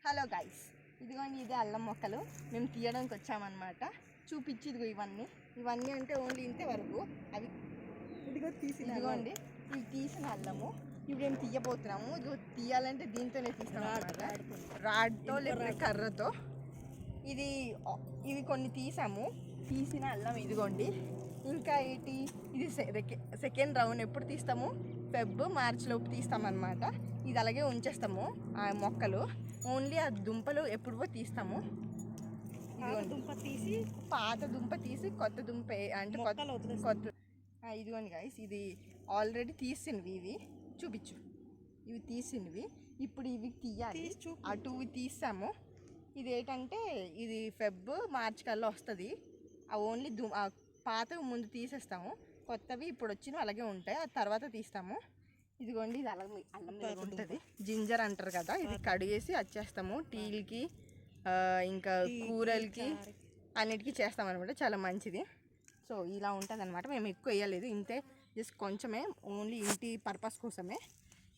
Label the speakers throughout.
Speaker 1: Hello guys, ఇదిగోండి ఇదే అల్లం మొక్కలు మేము తీయడానికి వచ్చామన్నమాట. చూపించిదిగో ఇవన్నీ అంటే ఓన్లీ ఇంతే వరకు. అవి ఇదిగోండి ఇవి తీసిన అల్లము. ఇప్పుడు మేము తీయబోతున్నాము. ఇదిగో తీయాలంటే దీంతోనే తీస్తాం అన్నమాట, రాడ్తో లేకపోతే కర్రతో. ఇవి కొన్ని తీసిన అల్లం ఇదిగోండి. ఇంకా ఇది సెకండ్ రౌండ్ ఎప్పుడు తీస్తాము? మార్చ్ లోపు తీస్తామన్నమాట. ఇది అలాగే ఉంచేస్తాము ఆ మొక్కలు. ఓన్లీ ఆ దుంపలు ఎప్పుడో తీస్తాము. పాత దుంప తీసి కొత్త దుంప అంటే కొత్త. ఇదిగోండి గైస్, ఇది ఆల్రెడీ తీసినవి. ఇవి చూపించు, ఇవి తీసినవి. ఇప్పుడు ఇవి తీయాలి. అటు తీస్తాము. ఇది ఏంటంటే ఇది మార్చ్ కల్లా వస్తుంది. ఆ ఓన్లీ పాతవి ముందు తీసేస్తాము, కొత్తవి ఇప్పుడు వచ్చినవి అలాగే ఉంటాయి, ఆ తర్వాత తీస్తాము. ఇదిగోండి ఇది అల్లం ఉంటుంది, జింజర్ అంటారు కదా. ఇది కడిగేసి వచ్చేస్తాము. టీలకి ఇంకా కూరలకి అన్నిటికీ చేస్తాం అనమాట. చాలా మంచిది. సో ఇలా ఉంటుంది అనమాట. మేము ఎక్కువ వేయలేదు, ఇంతే, జస్ట్ కొంచెమే, ఓన్లీ ఇంటి పర్పస్ కోసమే,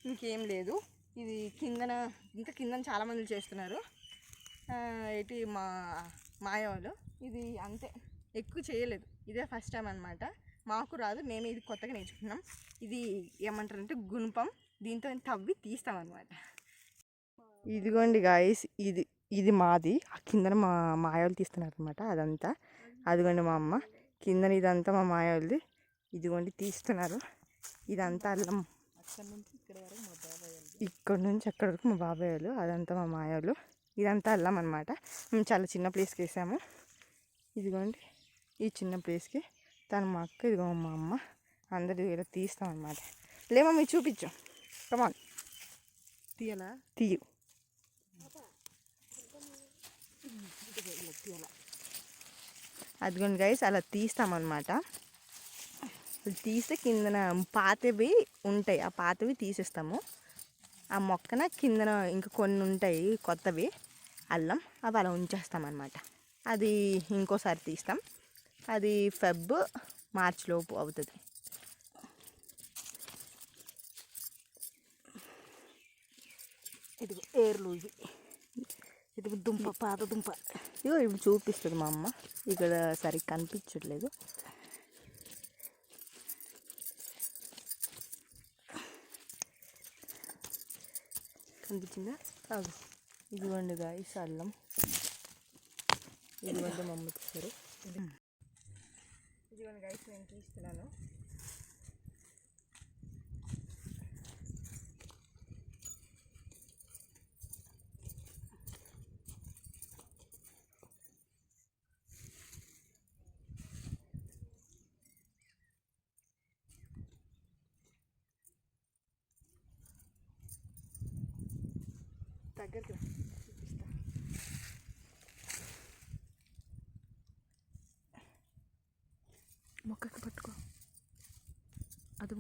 Speaker 1: ఇంకేం లేదు. ఇది కిందన చాలామంది చేస్తున్నారు. మాయ వాళ్ళు ఇది అంతే, ఎక్కువ చేయలేదు. ఇదే ఫస్ట్ టైం అనమాట. మాకు రాదు, మేము ఇది కొత్తగా నేర్చుకున్నాం. ఇది ఏమంటారంటే గుణపం, దీంతో తవ్వి తీస్తామన్నమాట. ఇదిగోండి గాయస్, ఇది మాది. ఆ కిందన మా మాయలు తీస్తున్నారు అనమాట. అదంతా అదిగోండి మా అమ్మ, కిందన ఇదంతా మా మాయలది. ఇదిగోండి తీస్తున్నారు. ఇదంతా అల్లం, ఇక్కడ నుంచి అక్కడ వరకు మా బాబాయ్ వాళ్ళు, అదంతా మా మాయలు. ఇదంతా అల్లం అనమాట. మేము చాలా చిన్న ప్లేస్కి వేసాము. ఇదిగోండి ఈ చిన్న ప్లేస్కి తను మా అక్క, ఇదిగో మా అమ్మ, అందరి ఇలా తీస్తాం అనమాట. లేమో మీరు చూపించాం, కమాన్ తీయు. అదిగోండి గైస్, అలా తీస్తామన్నమాట. తీస్తే కిందన పాతవి ఉంటాయి, ఆ పాతవి తీసేస్తాము. ఆ మొక్కన కిందన ఇంకా కొన్ని ఉంటాయి కొత్తవి అల్లం, అవి అలా ఉంచేస్తామన్నమాట. అది ఇంకోసారి తీస్తాం. అది మార్చ్ లోపు అవుతుంది. ఇదిగో ఏర్లు, ఇది దుంప, పాత దుంప. ఇదిగో ఇప్పుడు చూపిస్తుంది మా అమ్మ. ఇక్కడ సరిగ్గా కనిపించట్లేదు. కనిపించిందా? ఇదిగోండి గాయస్ అల్లం. ఇదిగోండి మా అమ్మ తీస్తారు. ఇదిగోండి గైస్, నేను తీస్తున్నాను. దగ్గరికి చూపిస్తా. మొక్కకి పట్టుకో, అది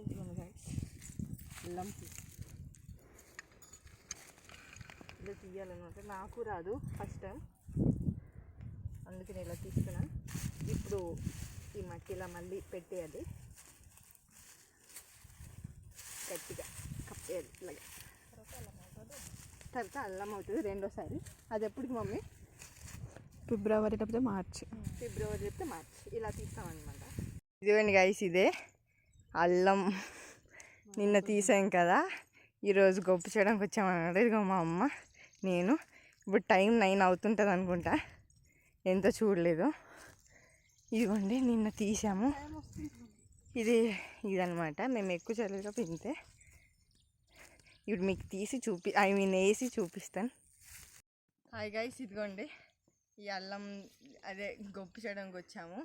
Speaker 1: ఇదిగోండి గైస్ అల్లం ఇలా తీయాలన్నమాట. నాకు రాదు, ఫస్ట్ టైం, అందుకని ఇలా తీస్తున్నాను. ఇప్పుడు ఈ మట్టిలా మళ్ళీ పెట్టేయాలి, గట్టిగా కప్పేయాలి ఇలాగా. తర్వాత అల్లం అవుతుంది రెండోసారి. అది ఎప్పటికి మమ్మీ?
Speaker 2: ఫిబ్రవరి లేకపోతే మార్చ్.
Speaker 1: ఇలా తీస్తామన్నమాట. ఇదిగోండి గైస్, ఇదే అల్లం. నిన్న తీసాం కదా, ఈరోజు గొప్ప చేయడానికి వచ్చామన్నమాట. ఇదిగో మా అమ్మ, నేను. ఇప్పుడు టైం 9 అవుతుంటుంది అనుకుంటా, ఎంతో చూడలేదు. ఇదిగోండి నిన్న తీసాము. ఇదనమాట. మేము ఎక్కువ చేయలేదు కాబట్టి ఇంతే. ఇప్పుడు మీకు తీసి వేసి చూపిస్తాను. హాయ్ గైస్, ఇదిగోండి ఈ అల్లం అదే గొప్ప చేయడానికి వచ్చాము.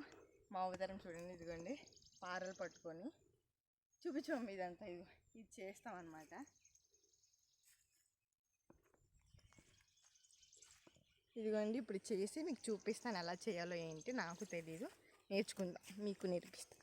Speaker 1: మా అవతారం చూడండి. ఇదిగోండి పారలు పట్టుకొని చూపించాము. ఇదంతా ఇది చేస్తామన్నమాట. ఇదిగోండి ఇప్పుడు చేసి మీకు చూపిస్తాను ఎలా చేయాలో ఏంటి. నాకు తెలీదు, నేర్చుకుందాం, మీకు నేర్పిస్తాను.